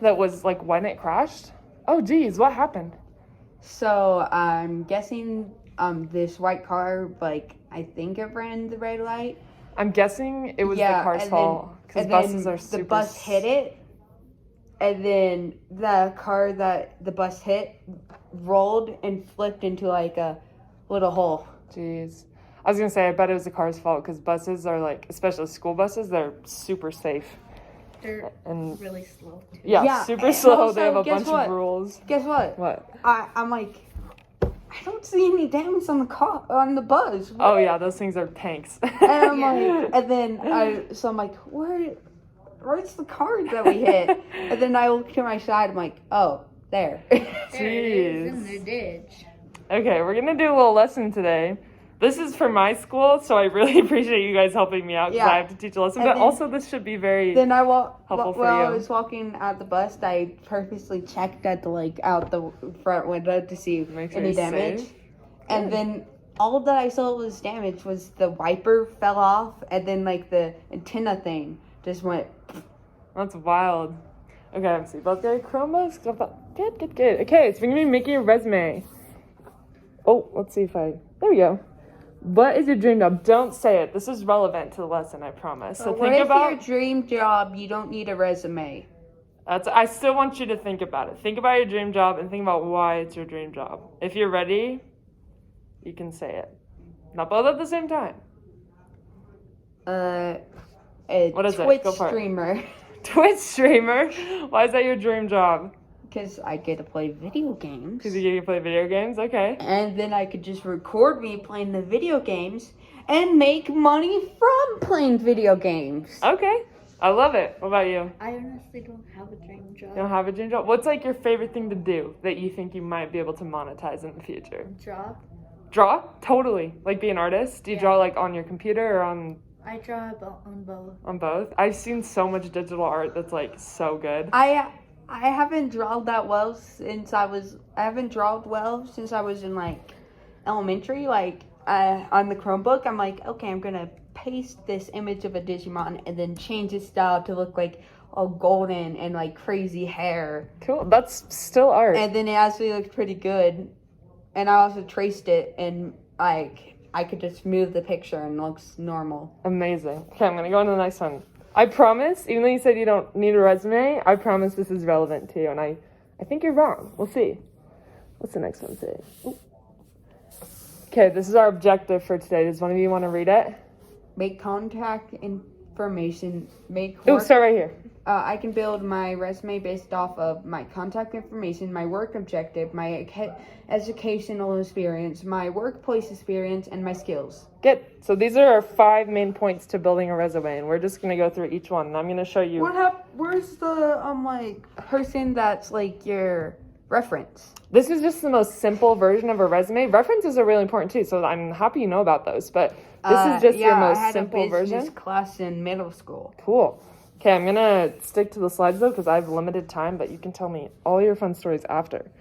that was like when it crashed? Oh, geez, what happened? So I'm guessing this white car, like, I think it ran the red light. I'm guessing it was the car's fault because buses are super. The bus hit it, and then the car that the bus hit rolled and flipped into like a little hole. Jeez. I was gonna say, I bet it was the car's fault because buses are like, especially school buses, they're super safe. They're and really slow too. Yeah, super slow. They have a bunch of rules. Guess what? What? I'm like, I don't see any dents on the car on the bus. What? Oh yeah, those things are tanks. And I'm like, and then I'm like, where's the car that we hit? And then I look to my side. I'm like, oh, there. There it is in the ditch. Okay, we're gonna do a little lesson today. This is for my school, so I really appreciate you guys helping me out because I have to teach a lesson. But also, this should be very helpful for you. While I was walking out the bus, I purposely checked at out the front window to see any damage. And then all that I saw was damage was the wiper fell off, and then like the antenna thing just went. That's wild. Okay, so you both got your Chromebooks. Good. Okay, so we're gonna be making a resume. Oh, let's see if there we go. What is your dream job? Don't say it. This is relevant to the lesson, I promise. So think about your dream job. You don't need a resume. I still want you to think about it. Think about your dream job and think about why it's your dream job. If you're ready, you can say it. Not both at the same time. What is Twitch it? Go for streamer. It. Twitch streamer? Why is that your dream job? Because I get to play video games. Because you get to play video games? Okay. And then I could just record me playing the video games and make money from playing video games. Okay. I love it. What about you? I honestly don't have a dream job. You don't have a dream job? What's like your favorite thing to do that you think you might be able to monetize in the future? Draw. Draw? Totally. Like be an artist? Do you draw like on your computer or on... I draw on both. On both? I've seen so much digital art that's like so good. I haven't drawn that well since I was in like elementary. Like on the Chromebook, I'm like, okay, I'm gonna paste this image of a Digimon and then change its style to look like all golden and like crazy hair. Cool. That's still art. And then it actually looked pretty good. And I also traced it and like I could just move the picture and it looks normal. Amazing. Okay, I'm gonna go on to the next one. I promise, even though you said you don't need a resume, I promise this is relevant to you, and I think you're wrong. We'll see. What's the next one say? Ooh. Okay, this is our objective for today. Does one of you want to read it? Make contact information. Start right here. I can build my resume based off of my contact information, my work objective, my educational experience, my workplace experience, and my skills. Good. So these are our 5 main points to building a resume, and we're just going to go through each one, and I'm going to show you. Where's the person that's like your reference? This is just the most simple version of a resume. References are really important too, so I'm happy you know about those, but this is just your most simple version. I had a business class in middle school. Cool. Okay, I'm going to stick to the slides, though, because I have limited time, but you can tell me all your fun stories after.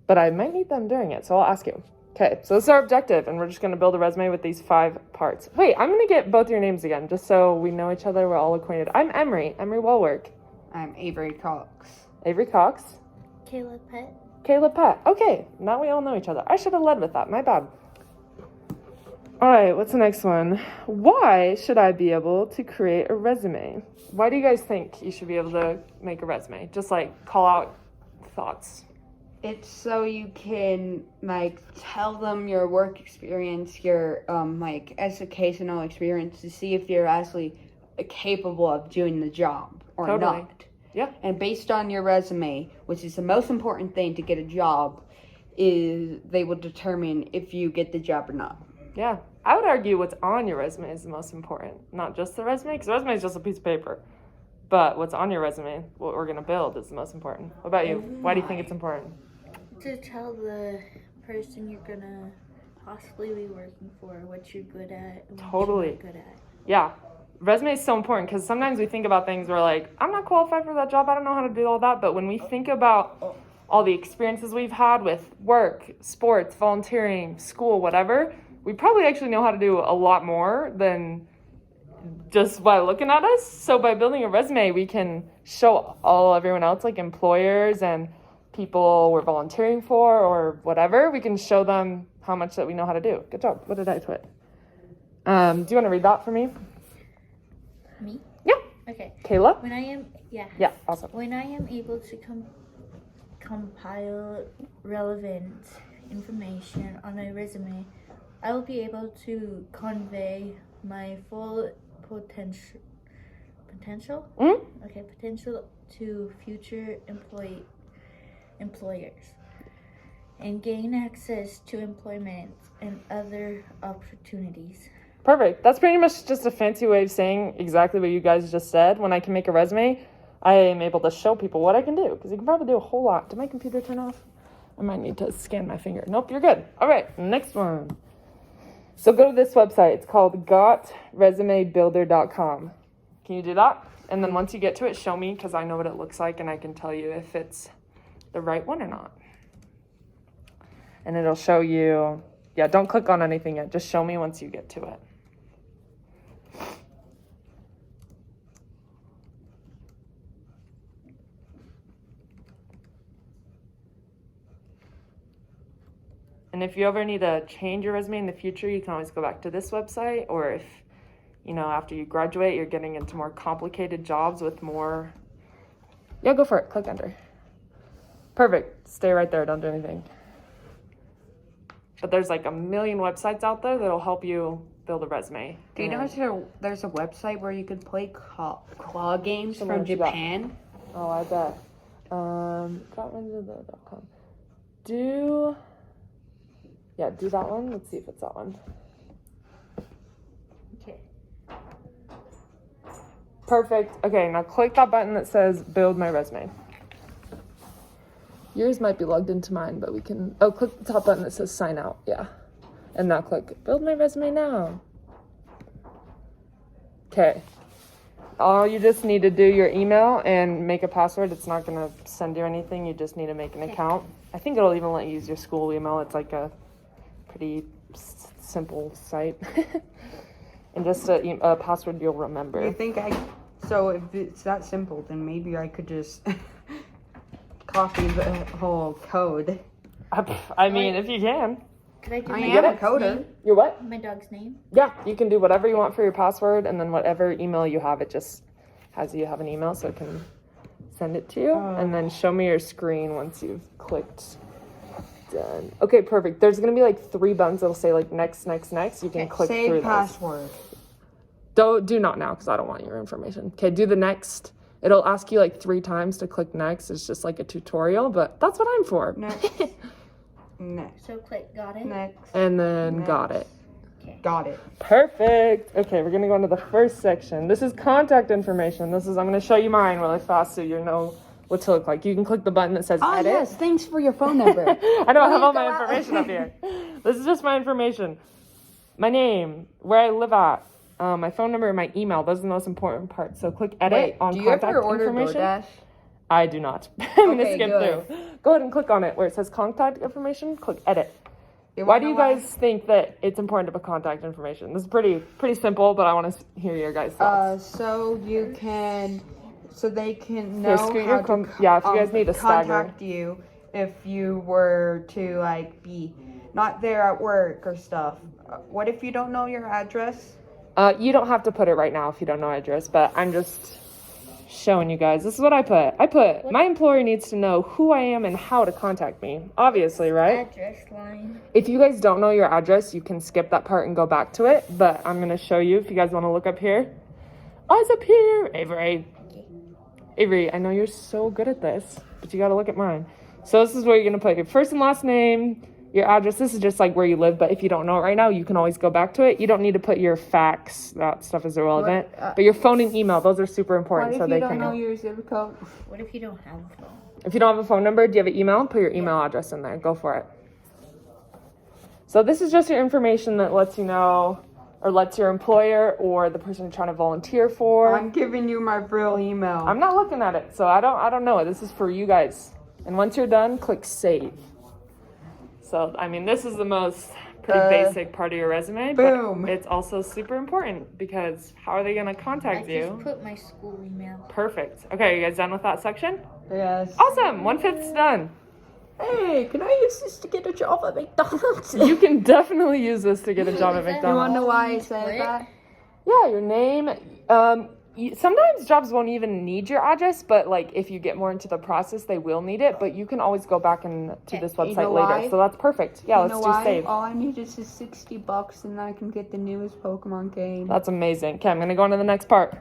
But I might need them during it, so I'll ask you. Okay, so this is our objective, and we're just going to build a resume with these 5 parts. Wait, I'm going to get both your names again, just so we know each other, we're all acquainted. I'm Emery Wellwork. I'm Avery Cox. Avery Cox. Kayla Pett. Kayla Pett. Okay, now we all know each other. I should have led with that, my bad. All right, what's the next one? Why should I be able to create a resume? Why do you guys think you should be able to make a resume? Just like call out thoughts. It's so you can like tell them your work experience, your like educational experience to see if you're actually capable of doing the job or not. Yeah. And based on your resume, which is the most important thing to get a job, is they will determine if you get the job or not. Yeah. I would argue what's on your resume is the most important, not just the resume, because the resume is just a piece of paper. But what's on your resume, what we're going to build, is the most important. What about you? Why do you think it's important? To tell the person you're going to possibly be working for what you're good at and what you're not good at. Yeah. Resume is so important because sometimes we think about things where like, I'm not qualified for that job, I don't know how to do all that. But when we think about all the experiences we've had with work, sports, volunteering, school, whatever, we probably actually know how to do a lot more than just by looking at us. So by building a resume, we can show everyone else, like employers and people we're volunteering for or whatever. We can show them how much that we know how to do. Good job. What did I put? Do you want to read that for me? Me? Yeah. Okay. Kayla? When I am, Yeah, awesome. When I am able to compile relevant information on a resume, I will be able to convey my full potential. Mm-hmm. Okay, potential to future employers, and gain access to employment and other opportunities. Perfect. That's pretty much just a fancy way of saying exactly what you guys just said. When I can make a resume, I am able to show people what I can do, because you can probably do a whole lot. Did my computer turn off? I might need to scan my finger. Nope, you're good. All right, next one. So go to this website. It's called gotresumebuilder.com. Can you do that? And then once you get to it, show me, because I know what it looks like and I can tell you if it's the right one or not. And it'll show you, don't click on anything yet. Just show me once you get to it. And if you ever need to change your resume in the future, you can always go back to this website. Or if, after you graduate, you're getting into more complicated jobs with more... Yeah, go for it. Click enter. Perfect. Stay right there. Don't do anything. But there's like a million websites out there that'll help you build a resume. Do you know there's a website where you could play claw games from Japan? Oh, I bet. Gotresume.com. Do that one. Let's see if it's that one. Okay. Perfect. Okay, now click that button that says build my resume. Yours might be logged into mine, but we can... Oh, click the top button that says sign out. Yeah. And now click build my resume now. Okay. All you just need to do your email and make a password. It's not going to send you anything. You just need to make an account. I think it'll even let you use your school email. It's like a pretty simple site. And just a password you'll remember. You think so if it's that simple, then maybe I could just copy the whole code. I mean, if you can. Could I do I my am a dog's coder. name? Your what? My dog's name? Yeah, you can do whatever you want for your password, and then whatever email you have, it just has you have an email so it can send it to you. And then show me your screen once you've clicked done. Okay, perfect. There's going to be like 3 buttons that'll say like next, next, next. You can click through Save those. password. Do not now, because I don't want your information. Okay, do the next. It'll ask you like 3 times to click next. It's just like a tutorial, but that's what I'm for. Next. Next. So click got it? Next. And then Next. got it. Okay. Got it. Perfect. Okay, we're gonna go into the first section. This is contact information. I'm gonna show you mine really fast so you know what to look like. You can click the button that says Oh edit. yes, thanks for your phone number. I know I have all Go my out. information up here. This is just my information. My name, where I live at, my phone number, and my email. Those are the most important parts. So click edit Wait, on do you contact ever order information. DoorDash? I do not. I'm gonna Okay, skip good. through. Go ahead and click on it where it says contact information. Click edit. You Why wanna do you know why? guys think that it's important to put contact information? This is pretty simple, but I want to hear your guys' thoughts. So they can Here, know scoot how your to if you guys need to stagger. contact you if you were to like be not there at work or stuff. What if you don't know your address? You don't have to put it right now if you don't know address, but I'm just showing you guys. This is what I put. My employer needs to know who I am and how to contact me. Obviously, right? Address line. If you guys don't know your address, you can skip that part and go back to it, but I'm going to show you if you guys want to look up here. Oh, it's up here. Avery, I know you're so good at this, but you got to look at mine. So this is where you're going to put your first and last name, your address. This is just like where you live, but if you don't know it right now, you can always go back to it. You don't need to put your fax. That stuff is irrelevant. But your phone and email, those are super important. What so if they you don't can know your zip code? What if you don't have a phone? If you don't have a phone number, do you have an email? Put your email address in there. Go for it. So this is just your information that lets you know, or lets your employer or the person you're trying to volunteer for. I'm giving you my real email. I'm not looking at it, so I don't know it. This is for you guys. And once you're done, click save. So, I mean, this is the most pretty basic part of your resume. Boom. But it's also super important because how are they going to I contact you? just put my school email. Perfect. Okay, are you guys done with that section? Yes. Awesome. 1/5's done. Hey, can I use this to get a job at McDonald's? You can definitely use this to get a job at Is that You McDonald's. wanna know why I What? said that? Yeah, your name. Sometimes jobs won't even need your address, but like if you get more into the process, they will need it. But you can always go back and to Okay. this You website know later. why? So that's perfect. Yeah, You let's know do why? save. All I need is just $60 and I can get the newest Pokemon game. That's amazing. Okay, I'm gonna go on to the next part.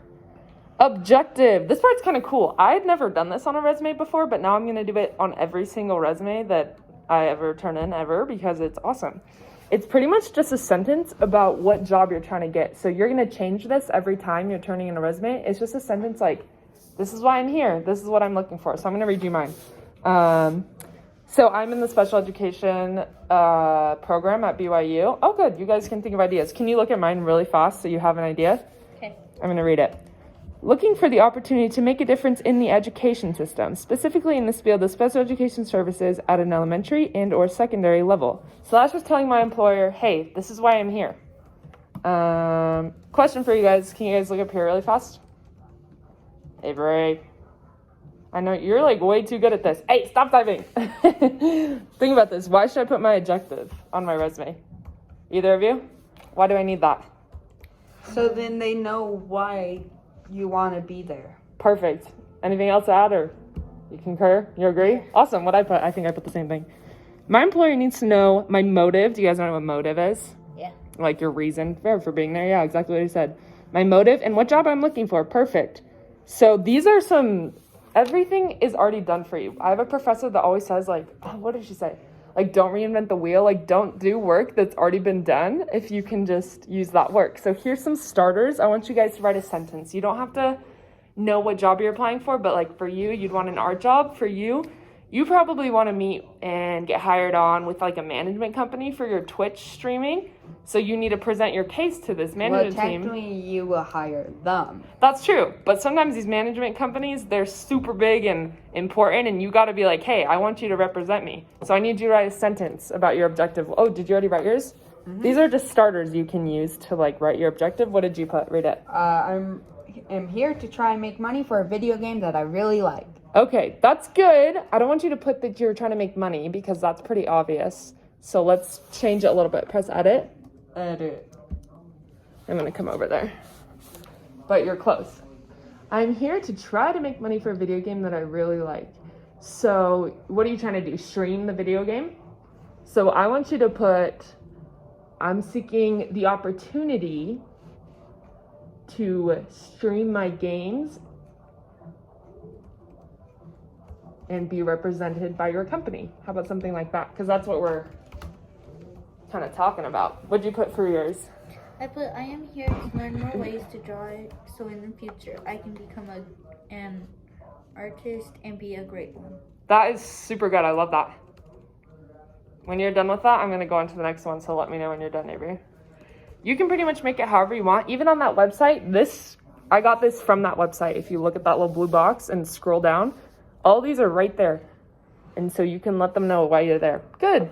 Objective. This part's kind of cool. I had never done this on a resume before, but now I'm gonna do it on every single resume that I ever turn in ever because it's awesome. It's pretty much just a sentence about what job you're trying to get. So you're gonna change this every time you're turning in a resume. It's just a sentence like, this is why I'm here. This is what I'm looking for. So I'm gonna read you mine. So I'm in the special education program at BYU. Oh, good. You guys can think of ideas. Can you look at mine really fast so you have an idea? Okay. I'm going to read it. Looking for the opportunity to make a difference in the education system, specifically in this field of special education services at an elementary and or secondary level. So that's just telling my employer, hey, this is why I'm here. Question for you guys. Can you guys look up here really fast? Avery. I know you're like way too good at this. Hey, stop typing. Think about this. Why should I put my objective on my resume? Either of you? Why do I need that? So then they know why you want to be there. Perfect. Anything else to add or you concur? You agree? Awesome. What I put, I think I put the same thing. My employer needs to know my motive. Do you guys know what motive is? Yeah. Like your reason for being there? Yeah, exactly what I said. My motive and what job I'm looking for. Perfect. So these are everything is already done for you. I have a professor that always says like, oh, what did she say? Like, don't reinvent the wheel. Like, don't do work that's already been done if you can just use that work. So here's some starters. I want you guys to write a sentence. You don't have to know what job you're applying for, but like for you, you'd want an art job. For you, you probably want to meet and get hired on with like a management company for your Twitch streaming. So you need to present your case to this management team. Technically, you will hire them. That's true. But sometimes these management companies, they're super big and important, and you got to be like, hey, I want you to represent me. So I need you to write a sentence about your objective. Oh, did you already write yours? Mm-hmm. These are just starters you can use to like write your objective. What did you put? Read it. I'm here to try and make money for a video game that I really like. Okay, that's good. I don't want you to put that you're trying to make money because that's pretty obvious. So let's change it a little bit. Press edit. Edit. I'm going to come over there. But you're close. I'm here to try to make money for a video game that I really like. So what are you trying to do? Stream the video game? So I want you to put, I'm seeking the opportunity to stream my games and be represented by your company. How about something like that? Because that's what we're kind of talking about. What'd you put for yours? I put, I am here to learn more ways to draw so in the future I can become an artist and be a great one. That is super good. I love that. When you're done with that, I'm going to go on to the next one, so let me know when you're done, Avery. You can pretty much make it however you want. Even on that website, I got this from that website. If you look at that little blue box and scroll down, all these are right there. And so you can let them know why you're there. Good.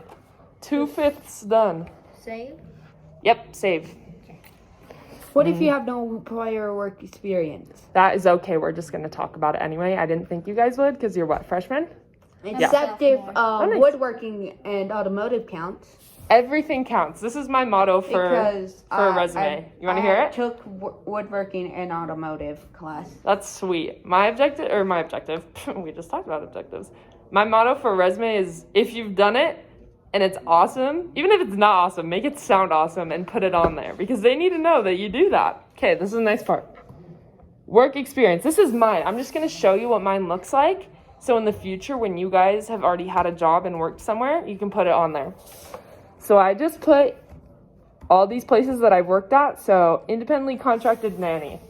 2/5 done. Save? Yep, save. What if you have no prior work experience? That is okay. We're just going to talk about it anyway. I didn't think you guys would because you're what, freshmen? Except if nice. woodworking and automotive counts. Everything counts. This is my motto for a resume. You want to hear it? I took woodworking and automotive class. That's sweet. My objective, we just talked about objectives. My motto for a resume is if you've done it and it's awesome, even if it's not awesome, make it sound awesome and put it on there because they need to know that you do that. Okay, this is a nice part. Work experience. This is mine. I'm just going to show you what mine looks like. So in the future, when you guys have already had a job and worked somewhere, you can put it on there. So I just put all these places that I've worked at. So independently contracted nanny.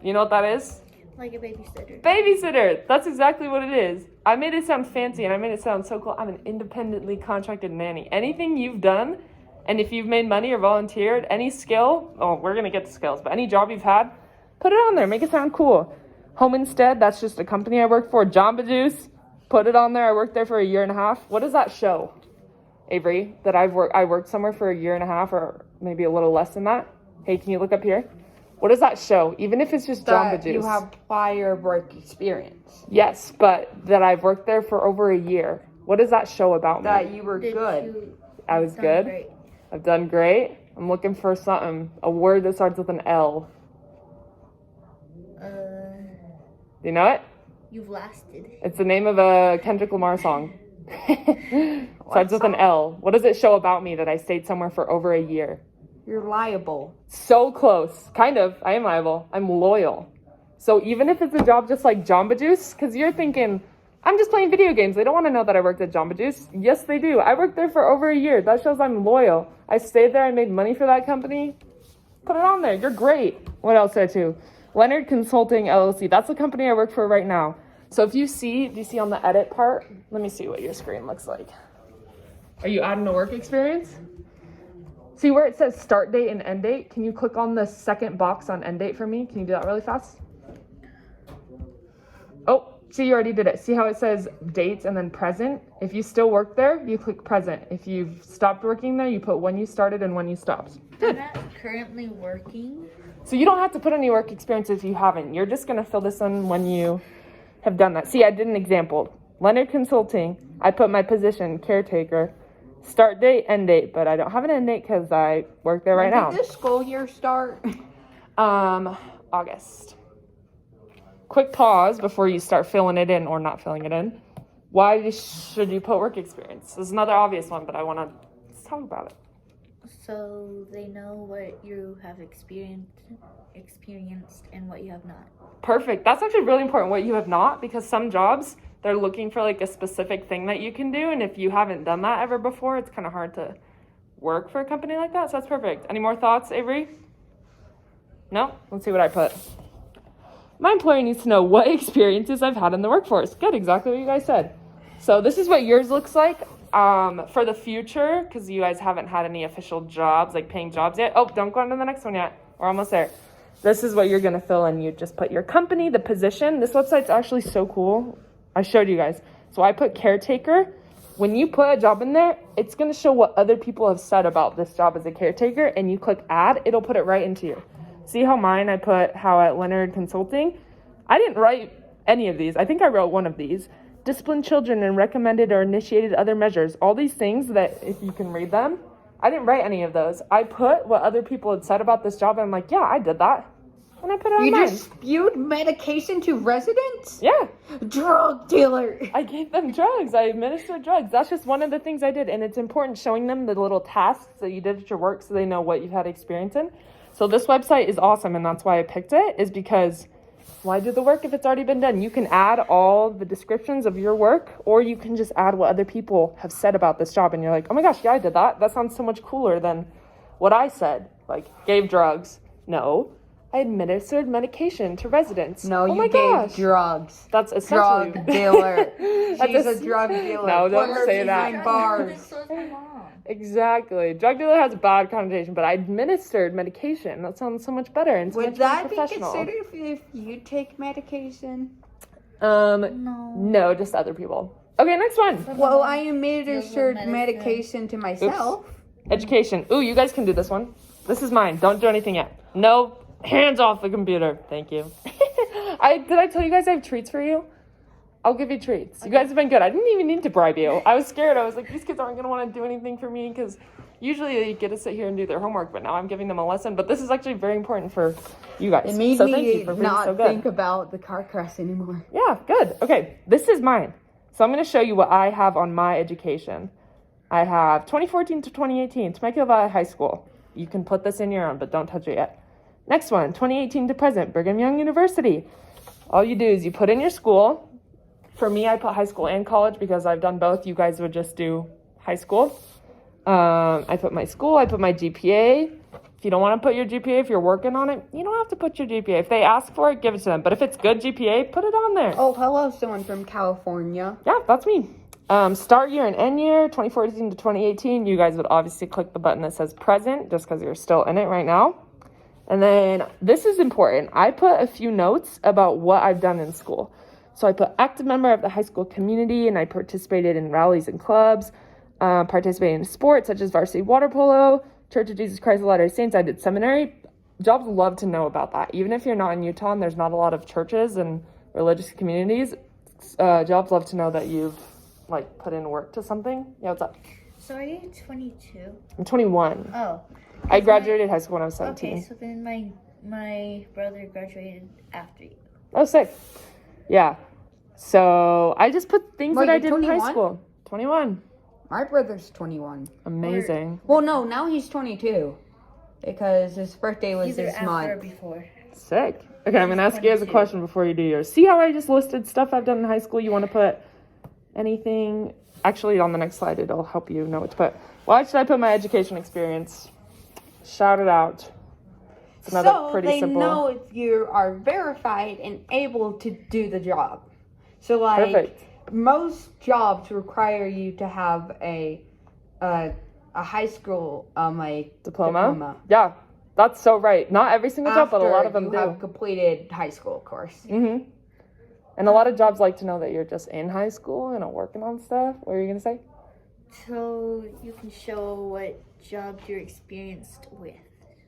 You know what that is? Like a babysitter. Babysitter. That's exactly what it is. I made it sound fancy and I made it sound so cool. I'm an independently contracted nanny. Anything you've done, and if you've made money or volunteered, any skill, we're going to get to skills, but any job you've had, put it on there. Make it sound cool. Home Instead, that's just a company I work for. Jamba Juice, put it on there. I worked there for 1.5 years. What does that show? Avery, that I worked somewhere for a year and a half or maybe a little less than that? Hey, can you look up here? What does that show? Even if it's just Jamba That Juice. you have prior work experience. Yes, but that I've worked there for over a year. What does that show about me? That you were Did good. you- I was done good. great. I've done great. I'm looking for something, a word that starts with an L. Uh, Do you know it? you've lasted. It's the name of a Kendrick Lamar song. Starts with an L. What does it show about me that I stayed somewhere for over a year? You're liable. So close. Kind of. I am liable. I'm loyal. So even if it's a job just like Jamba Juice, because you're thinking, I'm just playing video games. They don't want to know that I worked at Jamba Juice. Yes, they do. I worked there for over a year. That shows I'm loyal. I stayed there. I made money for that company. Put it on there. You're great. What else did I do? Leonard Consulting LLC. That's the company I work for right now. So if you see, do you see on the edit part? Let me see what your screen looks like. Are you adding a work experience? See where it says start date and end date? Can you click on the second box on end date for me? Can you do that really fast? Oh, see, you already did it. See how it says dates and then present? If you still work there, you click present. If you've stopped working there, you put when you started and when you stopped. I'm not currently working. So you don't have to put any work experience if you haven't. You're just going to fill this in when you have done that. See, I did an example. Leonard Consulting, I put my position, caretaker, start date, end date, but I don't have an end date because I work there right now. When did this school year start? August. Quick pause before you start filling it in or not filling it in. Why should you put work experience? This is another obvious one, but I want to talk about it. So they know what you have experienced and what you have not. Perfect. That's actually really important what you have not, because some jobs, they're looking for like a specific thing that you can do. And if you haven't done that ever before, it's kind of hard to work for a company like that. So that's perfect. Any more thoughts, Avery? No? Let's see what I put. My employer needs to know what experiences I've had in the workforce. Good, exactly what you guys said. So this is what yours looks like for the future, because you guys haven't had any official jobs, like paying jobs yet. Oh, don't go on to the next one yet. We're almost there. This is what you're going to fill in. You just put your company, the position. This website's actually so cool. I showed you guys. So I put caretaker. When you put a job in there, it's going to show what other people have said about this job as a caretaker, and you click add, it'll put it right into you. See how mine, I put how at Leonard Consulting. I didn't write any of these. I think I wrote one of these. Disciplined children and recommended or initiated other measures. All these things that if you can read them, I didn't write any of those. I put what other people had said about this job, and I'm like, yeah, I did that. And I put it on You mine. just spewed medication to residents? Yeah. Drug dealer. I gave them drugs. I administered drugs. That's just one of the things I did. And it's important showing them the little tasks that you did at your work so they know what you've had experience in. So this website is awesome, and that's why I picked it, is because why do the work if it's already been done? You can add all the descriptions of your work, or you can just add what other people have said about this job, and you're like, oh my gosh, yeah, I did that. That sounds so much cooler than what I said. Like, gave drugs. No. I administered medication to residents. No, oh you my gave gosh. drugs. That's essentially Drug dealer. That's She's a- a drug dealer. No, don't Put her say that. behind bars. So is my mom. Exactly. Drug dealer has a bad connotation, but I administered medication. That sounds so much better and so Would much more that be professional. considered if you take medication? No. No, just other people. Okay, next one. Well, I administered medicine. medication to myself. Education. Ooh, you guys can do this one. This is mine. Don't do anything yet. No, hands off the computer. Thank you. Did I tell you guys I have treats for you? I'll give you treats. You guys have been good. I didn't even need to bribe you. I was scared. I was like, these kids aren't going to want to do anything for me because usually they get to sit here and do their homework, but now I'm giving them a lesson. But this is actually very important for you guys. It made so thank me you for being not so good. think about the car crash anymore. Yeah, good. Okay, this is mine. So I'm going to show you what I have on my education. I have 2014 to 2018, Temecula Valley High School. You can put this in your own, but don't touch it yet. Next one, 2018 to present, Brigham Young University. All you do is you put in your school. For me, I put high school and college because I've done both. You guys would just do high school. I put my school, I put my GPA. If you don't want to put your GPA, if you're working on it, you don't have to put your GPA. If they ask for it, give it to them. But if it's good GPA, put it on there. Oh, hello, someone from California. Yeah, that's me. Start year and end year, 2014 to 2018. You guys would obviously click the button that says present just because you're still in it right now. And then this is important. I put a few notes about what I've done in school. So I put active member of the high school community, and I participated in rallies and clubs. participating in sports such as varsity water polo, Church of Jesus Christ of Latter-day Saints. I did seminary. Jobs love to know about that. Even if you're not in Utah and there's not a lot of churches and religious communities, jobs love to know that you've like put in work to something. Yeah, what's up? So are you 22? I'm 21. Oh. I graduated high school when I was 17. Okay, so then my brother graduated after you. Oh, sick. Yeah. So I just put things Wait, that I you're did in high 21? school. 21. My brother's 21. Amazing. Well, no, now he's 22 because his birthday was Either this after or month. before. Sick. Okay, I'm going to ask you guys a 22. question before you do yours. See how I just listed stuff I've done in high school? You want to put anything? Actually, on the next slide, it'll help you know what to put. Why should I put my education experience? Shout it out. It's another So pretty they simple. know if you are verified and able to do the job. So like Perfect. most jobs require you to have a high school Diploma? Yeah, that's so right. Not every single job, but a lot of them you do. have completed high school course. Mm-hmm. And a lot of jobs like to know that you're just in high school and are working on stuff. What are you going to say? So you can show what jobs you're experienced with.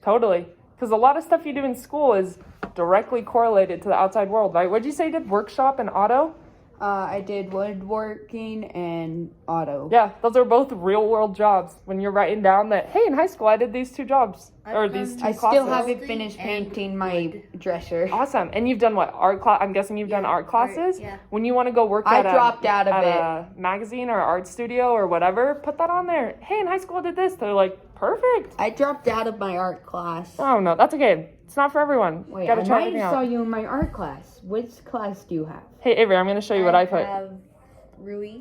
Totally. Because a lot of stuff you do in school is directly correlated to the outside world, right? What'd you say you did? Workshop and auto? I did woodworking and auto. Yeah, those are both real world jobs. When you're writing down that, hey, in high school I did these 2 jobs. Or these 2 I classes. still haven't finished painting my dresser. Awesome. And you've done what? Art class? I'm guessing you've done art classes? yeah. When you want to go work I at dropped out of a magazine or art studio or whatever, put that on there. Hey, in high school I did this. They're like, perfect. I dropped out of my art class. Oh, no, that's okay. It's not for everyone. Wait, Gotta I try might everything have saw out. you in my art class. Which class do you have? Hey, Avery, I'm going to show you what I put. have Ruiz.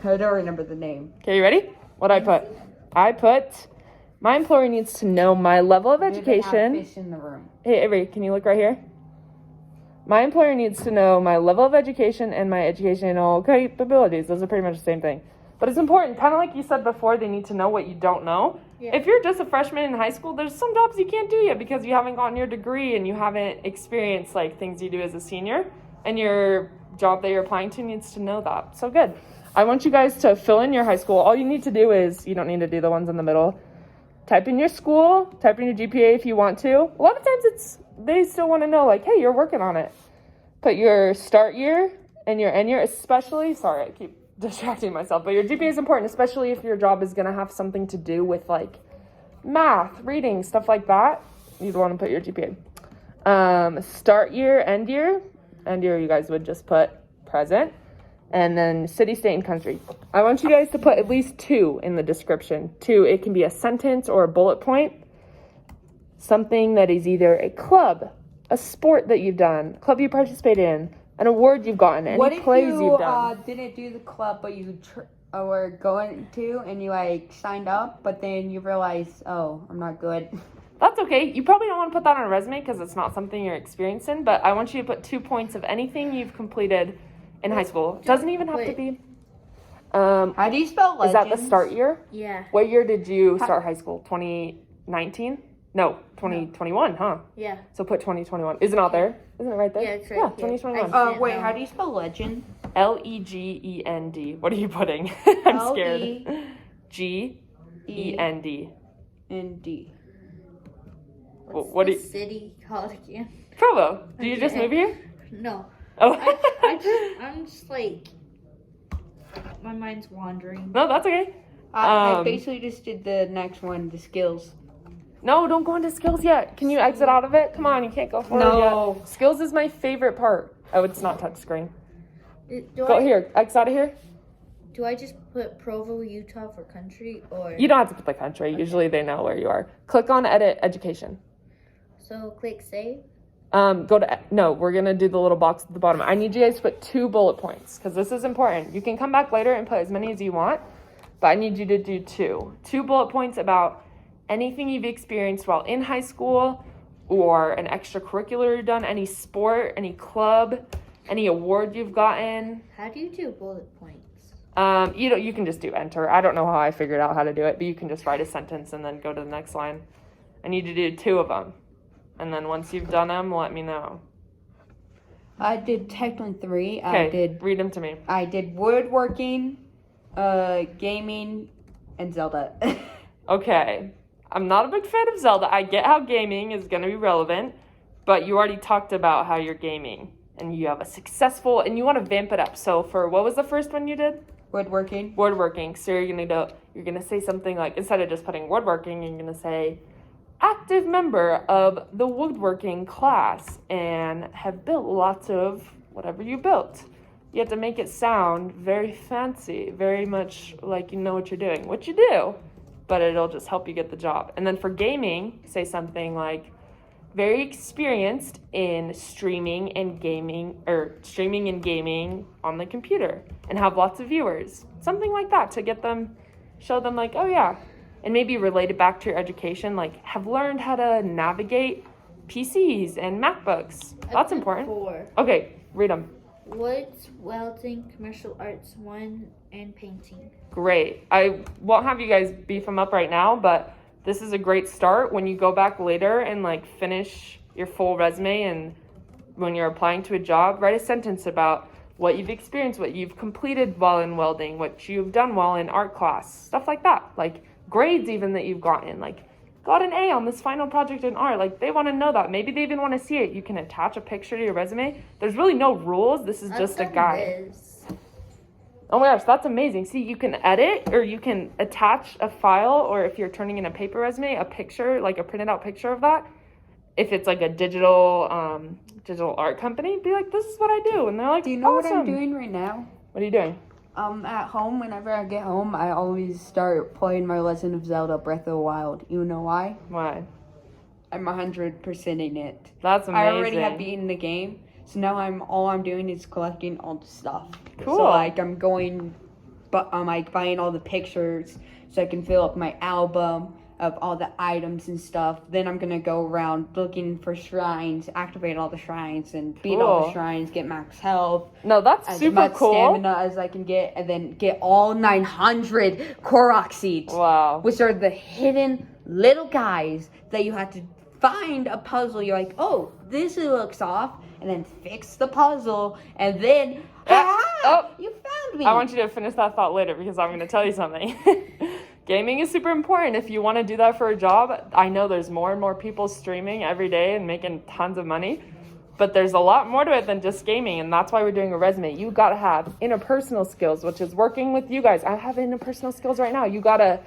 I don't remember the name. Okay, you ready? What I put? I put, my employer needs to know my level of Do they have education. fish in the room? Hey, Avery, can you look right here? My employer needs to know my level of education and my educational capabilities. Those are pretty much the same thing. But it's important, kind of like you said before, they need to know what you don't know. Yeah. If you're just a freshman in high school, there's some jobs you can't do yet because you haven't gotten your degree and you haven't experienced like things you do as a senior. And your job that you're applying to needs to know that. So good. I want you guys to fill in your high school. All you need to do is, you don't need to do the ones in the middle. Type in your school, type in your GPA if you want to. A lot of times they still want to know like, hey, you're working on it. Put your start year and your end year, especially, sorry, I keep distracting myself, but your GPA is important, especially if your job is going to have something to do with like math, reading, stuff like that. You'd want to put your GPA. Start year, end year. End year, you guys would just put present. And then city, state, and country. I want you guys to put at least 2 in the description. 2, it can be a sentence or a bullet point. Something that is either a club, a sport that you've done, club you participated in, an award you've gotten, any What if plays you you've done. didn't do the club, but you were going to, and you like signed up, but then you realize, oh, I'm not good. That's okay. You probably don't want to put that on a resume because it's not something you're experiencing, but I want you to put 2 points of anything you've completed in high school. It doesn't even have to be. How do you spell Is legends? that the start year? Yeah. What year did you start high school? 2019? No, 2021, huh? Yeah. So put 2021. Is it not there? Isn't it right there? Yeah, it's right Yeah, here. 2021. Wait, how do you spell legend? Legend. What are you putting? I'm scared. G-E-N-D. And D. What's What the do you... city called again? Provo. Did you just Okay. move here? No. Oh. I'm just like, my mind's wandering. No, that's okay. I basically just did the next one, the skills. No, don't go into skills yet. Can you exit out of it? Come on, you can't go forward No. yet. Skills is my favorite part. Oh, it's not touch screen. Do Go I, here. X out of here. Do I just put Provo, Utah for country, or You don't have to put the country. Usually they know where you are. Click on edit education. so click save? Go to, no, we're going to do the little box at the bottom. I need you guys to put 2 bullet points because this is important. You can come back later and put as many as you want, but I need you to do 2. 2 bullet points about anything you've experienced while in high school or an extracurricular you've done, any sport, any club, any award you've gotten. How do you do bullet points? You can just do enter. I don't know how I figured out how to do it, but you can just write a sentence and then go to the next line. I need you to do 2 of them. And then once you've done them, let me know. I did technically 3. Okay, read them to me. I did woodworking, gaming, and Zelda. Okay, I'm not a big fan of Zelda. I get how gaming is going to be relevant, but you already talked about how you're gaming and you have a successful, and you want to vamp it up. So for, what was the first one you did? Woodworking. Woodworking. So you're gonna say something like, instead of just putting woodworking, you're gonna say active member of the woodworking class and have built lots of whatever you built. You have to make it sound very fancy, very much like you know what you're doing, which you do, but it'll just help you get the job. And then for gaming, say something like very experienced in streaming and gaming on the computer and have lots of viewers. Something like that to get them, show them like, oh yeah. And maybe relate it back to your education, like have learned how to navigate PCs and MacBooks. That's important. 4. Okay, read them. Woods, welding, commercial arts 1, and painting. Great. I won't have you guys beef them up right now, but this is a great start. When you go back later and like finish your full resume, and when you're applying to a job, write a sentence about what you've experienced, what you've completed while in welding, what you've done while in art class, stuff like that. Like grades even that you've gotten, like got an A on this final project in art. Like they want to know that. Maybe they even want to see it. You can attach a picture to your resume. There's really no rules. This is just a guide. Oh my gosh, that's amazing. See, you can edit, or you can attach a file, or if you're turning in a paper resume, a picture, like a printed out picture of that. If it's like a digital art company, be like, this is what I do. And they're like, Do you know awesome. what I'm doing right now? What are you doing? At home, whenever I get home, I always start playing my Legend of Zelda Breath of the Wild. You know why? Why? I'm 100%ing it. That's amazing. I already have beaten the game, so now all I'm doing is collecting all the stuff. Cool. So like I'm going, but I'm like buying all the pictures so I can fill up my album of all the items and stuff. Then I'm gonna go around looking for shrines, activate all the shrines, and beat all the Cool. shrines, get max health. No, that's As super much cool. stamina as I can get, and then get all 900 Korok seeds, Wow. which are the hidden little guys that you have to find a puzzle. You're like, oh, this looks off, and then fix the puzzle, and then, Oh. you found me. I want you to finish that thought later because I'm going to tell you something. Gaming is super important. If you want to do that for a job, I know there's more and more people streaming every day and making tons of money, but there's a lot more to it than just gaming, and that's why we're doing a resume. You got to have interpersonal skills, which is working with you guys. I have interpersonal skills right now. You got to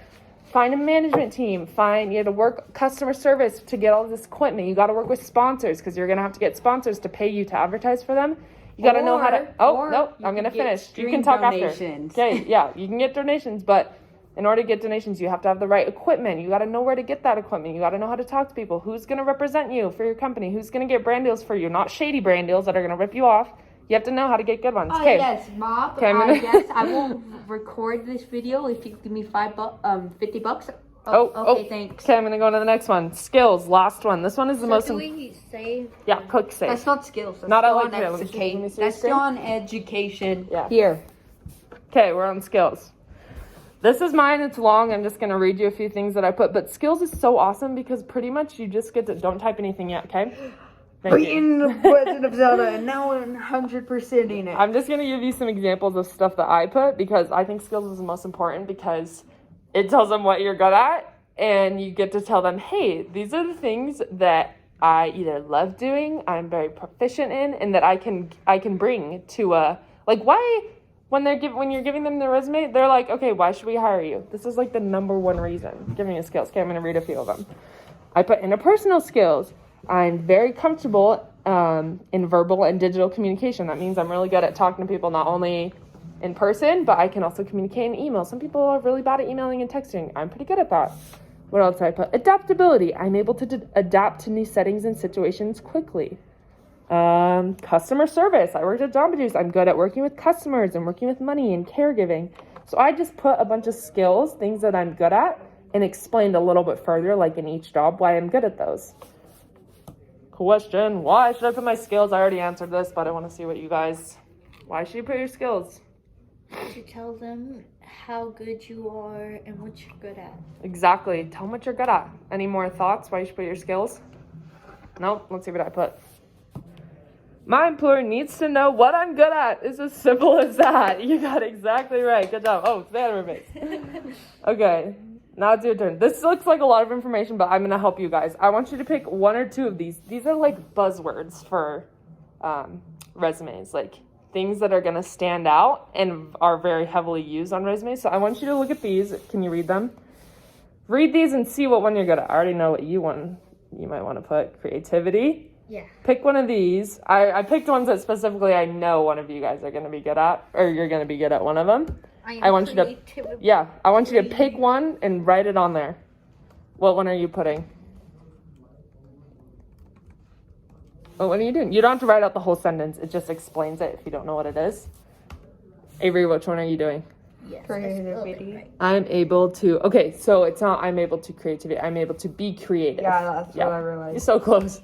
find a management team, you have to work customer service to get all this equipment. You got to work with sponsors because you're going to have to get sponsors to pay you to advertise for them. You got to know how to, I'm going to finish. You can talk donations. after. Okay, yeah, you can get donations, but in order to get donations, you have to have the right equipment. You got to know where to get that equipment. You got to know how to talk to people. Who's going to represent you for your company? Who's going to get brand deals for you? Not shady brand deals that are going to rip you off. You have to know how to get good ones. Oh, Okay. yes, Mom. Okay, I'm gonna- Yes, I will record this video if you give me $50. Oh, thanks. Okay, I'm going to go on to the next one. Skills, last one. This one is the most do we say? Yeah, click save. That's not skills. That's Not still I like on it. Let me see- let me see your That's still screen. on education. Yeah. Here. Okay, we're on skills. This is mine. It's long. I'm just going to read you a few things that I put. But skills is so awesome because pretty much you just get to... Don't type anything yet, okay? Thank you. Beating the Legend of Zelda, and now I'm 100% in it. I'm just going to give you some examples of stuff that I put because I think skills is the most important because it tells them what you're good at. And you get to tell them, hey, these are the things that I either love doing, I'm very proficient in, and that I can bring to a... Like, why... When you're giving them their resume, they're like, okay, why should we hire you? This is like the number one reason. Giving you skills. Okay, I'm going to read a few of them. I put interpersonal skills. I'm very comfortable in verbal and digital communication. That means I'm really good at talking to people, not only in person, but I can also communicate in email. Some people are really bad at emailing and texting. I'm pretty good at that. What else did I put? Adaptability. I'm able to adapt to new settings and situations quickly. Customer service. I worked at Jamba Juice. I'm good at working with customers and working with money and caregiving. So I just put a bunch of skills, things that I'm good at, and explained a little bit further, like in each job, why I'm good at those. Question, why should I put my skills? I already answered this, but I want to see what you guys... Why should you put your skills? To tell them how good you are and what you're good at. Exactly. Tell them what you're good at. Any more thoughts why you should put your skills? Nope. Let's see what I put. My employer needs to know what I'm good at. It's as simple as that. You got exactly right. Good job. Oh, stay out of her face. Okay, now it's your turn. This looks like a lot of information, but I'm going to help you guys. I want you to pick one or two of these. These are like buzzwords for resumes, like things that are going to stand out and are very heavily used on resumes. So I want you to look at these. Can you read them? Read these and see what one you're good at. I already know what you might want to put. Creativity. Yeah. Pick one of these. I picked ones that specifically I know one of you guys are going to be good at, or you're going to be good at one of them. I want you to, I want you to pick one and write it on there. What one are you putting? Oh, what are you doing? You don't have to write out the whole sentence. It just explains it if you don't know what it is. Avery, which one are you doing? Yes. Creativity. Right. I'm able to, okay, so it's not I'm able to creativity. I'm able to be creative. Yeah, that's what I You're realized. so close.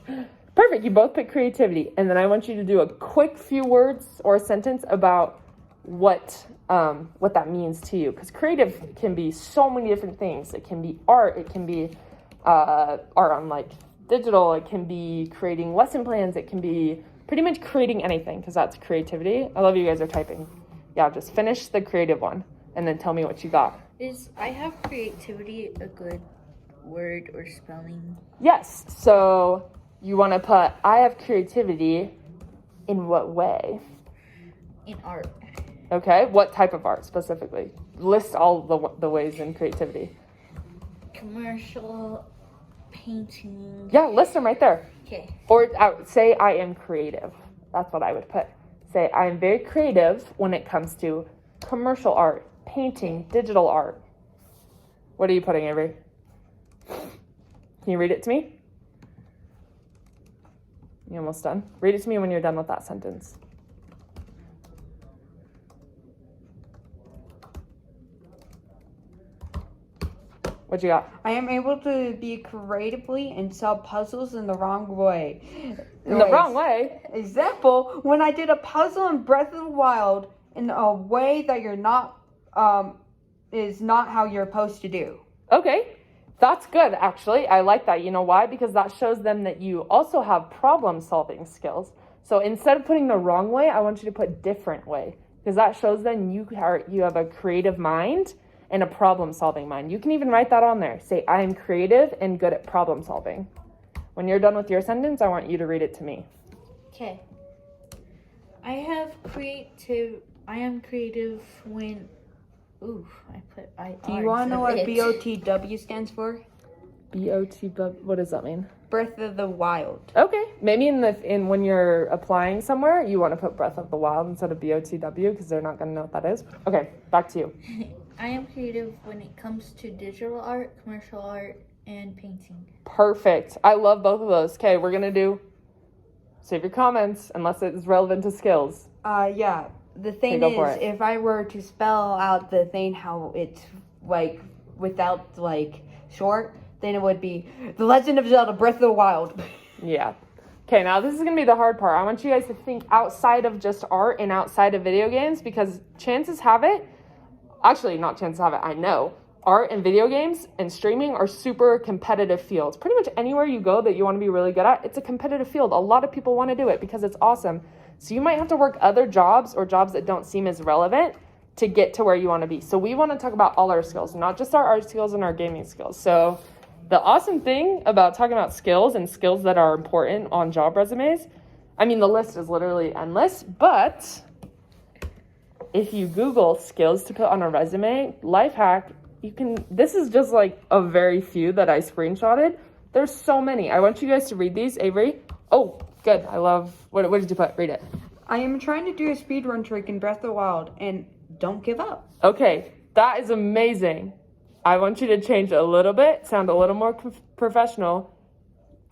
Perfect. You both pick creativity. And then I want you to do a quick few words or a sentence about what that means to you. Because creative can be so many different things. It can be art. It can be art on like digital. It can be creating lesson plans. It can be pretty much creating anything because that's creativity. I love you guys are typing. Yeah, just finish the creative one and then tell me what you got. Is I have creativity a good word or spelling? Yes. So you want to put, I have creativity in what way? In art. Okay. What type of art specifically? List all the ways in creativity. Commercial, painting. Yeah, list them right there. Okay. Or say I am creative. That's what I would put. Say I am very creative when it comes to commercial art, painting, digital art. What are you putting, Avery? Can you read it to me? You almost done? Read it to me when you're done with that sentence. What you got? I am able to be creatively and solve puzzles in the wrong way. In the wrong way? Example, when I did a puzzle in Breath of the Wild in a way that you're not, is not how you're supposed to do. Okay. That's good, actually. I like that. You know why? Because that shows them that you also have problem-solving skills. So instead of putting the wrong way, I want you to put different way. Because that shows them you have a creative mind and a problem-solving mind. You can even write that on there. Say, I am creative and good at problem-solving. When you're done with your sentence, I want you to read it to me. Okay. I am creative when... Ooh, Do you want to know what BOTW stands for? BOTW, what does that mean? Breath of the Wild. Okay, maybe in when you're applying somewhere, you want to put Breath of the Wild instead of BOTW because they're not going to know what that is. Okay, back to you. I am creative when it comes to digital art, commercial art, and painting. Perfect. I love both of those. Okay, we're going to do save your comments unless it's relevant to skills. Yeah. The thing is, if I were to spell out the thing how it's like without like short, then it would be The Legend of Zelda: Breath of the Wild. Yeah. Okay, now this is going to be the hard part. I want you guys to think outside of just art and outside of video games because chances have it, actually not chances have it, I know, art and video games and streaming are super competitive fields. Pretty much anywhere you go that you want to be really good at, it's a competitive field. A lot of people want to do it because it's awesome. So you might have to work other jobs or jobs that don't seem as relevant to get to where you want to be. So we want to talk about all our skills, not just our art skills and our gaming skills. So the awesome thing about talking about skills and skills that are important on job resumes, I mean, the list is literally endless, but if you Google skills to put on a resume, life hack, this is just like a very few that I screenshotted. There's so many. I want you guys to read these. Avery. Oh, good. I love, what did you put? Read it. I am trying to do a speedrun trick in Breath of the Wild and don't give up. Okay, that is amazing. I want you to change it a little bit, sound a little more professional.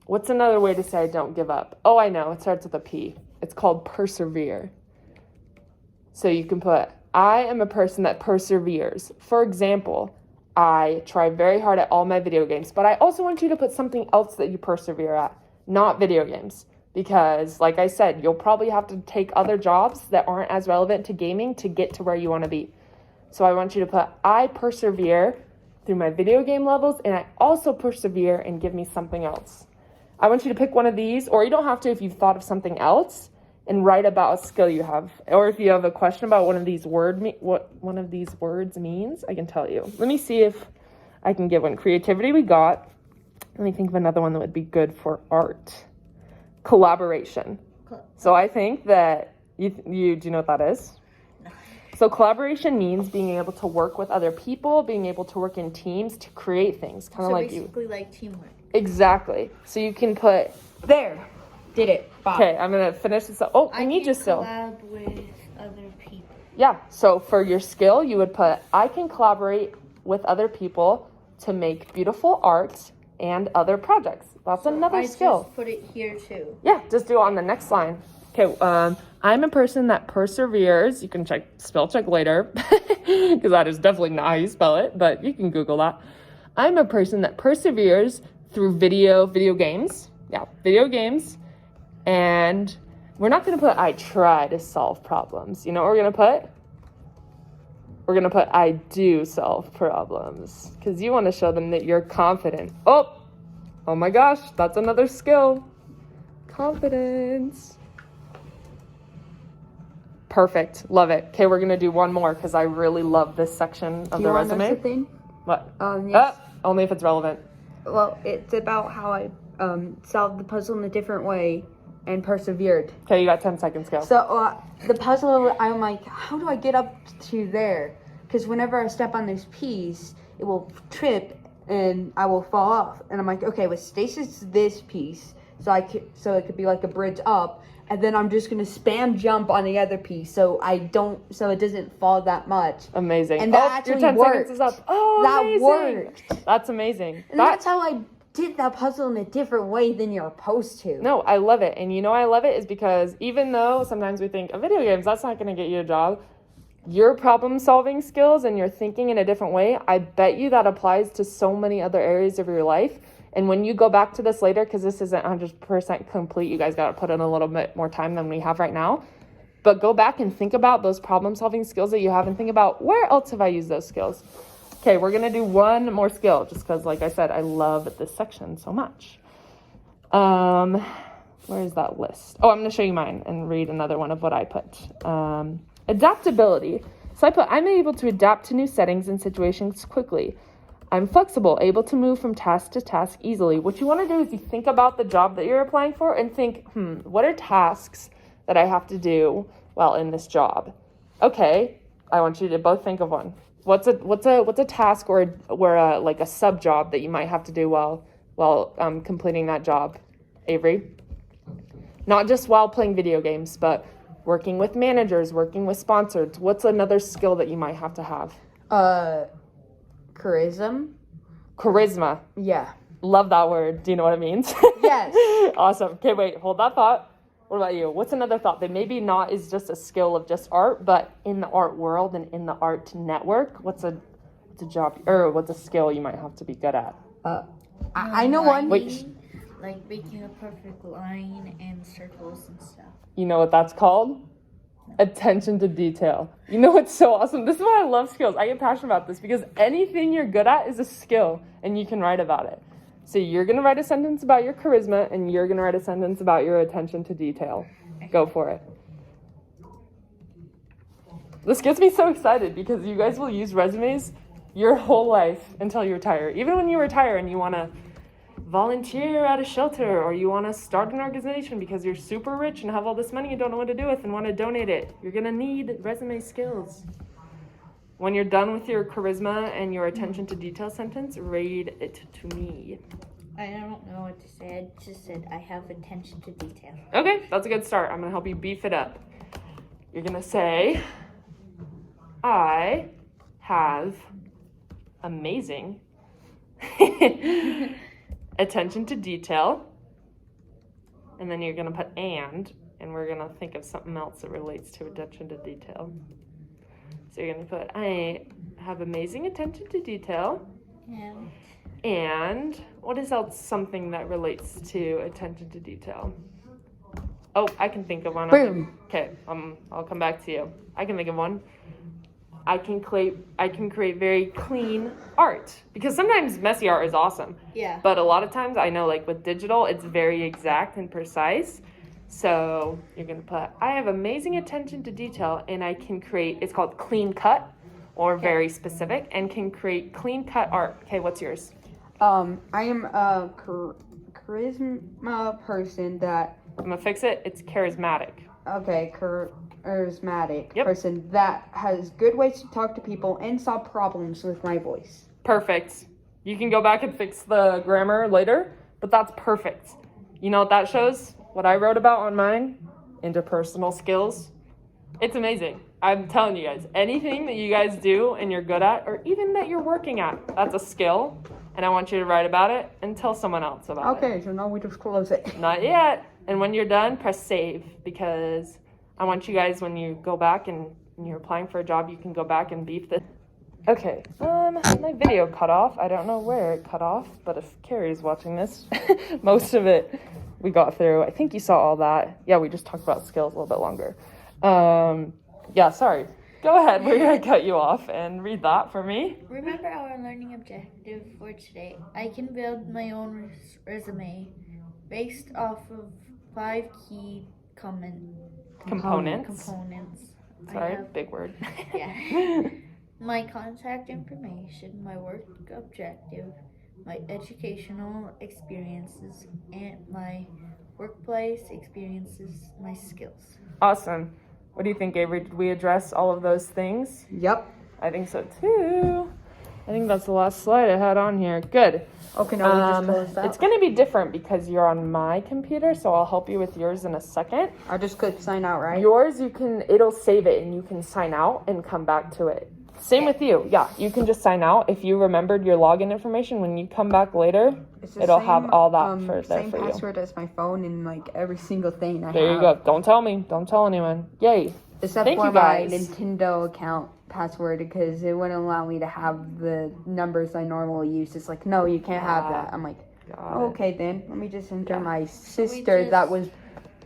What's another way to say don't give up? Oh, I know. It starts with a P. It's called persevere. So you can put, I am a person that perseveres. For example, I try very hard at all my video games, but I also want you to put something else that you persevere at, not video games. Because, like I said, you'll probably have to take other jobs that aren't as relevant to gaming to get to where you want to be. So I want you to put, I persevere through my video game levels, and I also persevere and give me something else. I want you to pick one of these, or you don't have to if you've thought of something else, and write about a skill you have. Or if you have a question about what one of these words means, I can tell you. Let me see if I can give one. Creativity we got. Let me think of another one that would be good for art. Collaboration. So I think that you do you know what that is? No. So collaboration means being able to work with other people, being able to work in teams to create things, kind of So like you. basically like teamwork. Exactly. So you can put. There. Did it. Bob. Okay, I'm gonna finish this up. Oh, I need can you still. collab with other people. Yeah. So for your skill, you would put, I can collaborate with other people to make beautiful art and other projects. That's another skill. Just put it here too. Yeah, just do it on the next line. Okay, I'm a person that perseveres. You can spell check later, because that is definitely not how you spell it, but you can Google that. I'm a person that perseveres through video games. Yeah, video games. And we're not going to put, I try to solve problems. You know what we're going to put? We're going to put, I do solve problems. Because you want to show them that you're confident. Oh my gosh, that's another skill. Confidence. Perfect. Love it. Okay, we're going to do one more because I really love this section of the resume. Thing? What? Yes. Only if it's relevant. Well, it's about how I solved the puzzle in a different way and persevered. Okay, you got 10 seconds, go. So the puzzle, I'm like, how do I get up to there? Because whenever I step on this piece, it will trip and I will fall off. And I'm like, okay, with stasis this piece, so it could be like a bridge up, and then I'm just gonna spam jump on the other piece, so it doesn't fall that much. Amazing. And that actually your 10 worked. seconds is up. Oh, That amazing. worked. That's amazing. And that's how I did that puzzle in a different way than you're supposed to. No, I love it. And you know why I love it is because even though sometimes we think of video games, that's not going to get you a job, your problem solving skills and your thinking in a different way, I bet you that applies to so many other areas of your life. And when you go back to this later, because this isn't 100% complete, you guys got to put in a little bit more time than we have right now. But go back and think about those problem solving skills that you have and think about, where else have I used those skills? Okay, we're going to do one more skill just because, like I said, I love this section so much. Where is that list? Oh, I'm going to show you mine and read another one of what I put. Adaptability. So I put, I'm able to adapt to new settings and situations quickly. I'm flexible, able to move from task to task easily. What you want to do is you think about the job that you're applying for and think, what are tasks that I have to do while in this job? Okay, I want you to both think of one. What's a task or like a sub job that you might have to do while completing that job, Avery? Not just while playing video games, but working with managers, working with sponsors. What's another skill that you might have to have? Charisma. Yeah. Love that word. Do you know what it means? Yes. Awesome. Okay, wait, hold that thought. What about you? What's another thought that maybe not is just a skill of just art, but in the art world and in the art network, what's a job or what's a skill you might have to be good at? I know one. Wait. Like making a perfect line and circles and stuff. You know what that's called? Attention to detail. You know what's so awesome? This is why I love skills. I get passionate about this because anything you're good at is a skill and you can write about it. So you're going to write a sentence about your charisma and you're going to write a sentence about your attention to detail. Go for it. This gets me so excited because you guys will use resumes your whole life until you retire. Even when you retire and you want to volunteer at a shelter or you want to start an organization because you're super rich and have all this money you don't know what to do with and want to donate it, you're going to need resume skills. When you're done with your charisma and your attention to detail sentence, read it to me. I don't know what to say. I just said I have attention to detail. Okay, that's a good start. I'm going to help you beef it up. You're going to say, I have amazing attention to detail. And then you're going to put and we're going to think of something else that relates to attention to detail. So you're going to put, I have amazing attention to detail. And what is else something that relates to attention to detail? Oh, I can think of one. Boom. Okay, I'll come back to you. I can think of one. I can create very clean art because sometimes messy art is awesome. Yeah. But a lot of times I know like with digital, it's very exact and precise. So you're going to put, I have amazing attention to detail and I can create, it's called clean cut or very specific, and can create clean cut art. Okay, what's yours? I am a charisma person that, I'm going to fix it. It's charismatic. okay, charismatic Yep. person that has good ways to talk to people and solve problems with my voice. Perfect. You can go back and fix the grammar later, but that's perfect. You know what that shows? What I wrote about on mine? Interpersonal skills. It's amazing. I'm telling you guys, anything that you guys do and you're good at, or even that you're working at, that's a skill. And I want you to write about it and tell someone else about it. Okay, so now we just close it. Not yet. And when you're done, press save, because I want you guys, when you go back and you're applying for a job, you can go back and beef this. Okay, my video cut off. I don't know where it cut off, but if Carrie's watching this, most of it we got through. I think you saw all that. Yeah, we just talked about skills a little bit longer. Yeah, sorry. Go ahead. We're going to cut you off and read that for me. Remember our learning objective for today. I can build my own resume based off of 5 key Components. I Sorry, have- big word. Yeah. My contact information, my work objective, my educational experiences, and my workplace experiences, my skills. Awesome. What do you think, Avery? Did we address all of those things? Yep. I think so too. I think that's the last slide I had on here. Good. Okay, now we just close that. It's going to be different because you're on my computer, so I'll help you with yours in a second. I just click sign out, right? Yours, it'll save it and you can sign out and come back to it. Same with you. Yeah, you can just sign out. If you remembered your login information, when you come back later, It's the it'll same, have all that there same for you. password as my phone and like every single thing I have. There you go. Don't tell me. Don't tell anyone. Yay. Except Thank for you, my guys. Nintendo account password because it wouldn't allow me to have the numbers I normally use. It's like, no, you can't have that. I'm like, Got it. okay then. Let me just enter Yeah. my sister that was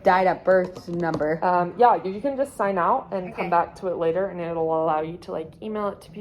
died at birth's number. Yeah, you can just sign out and Okay. come back to it later, and it'll allow you to like email it to people.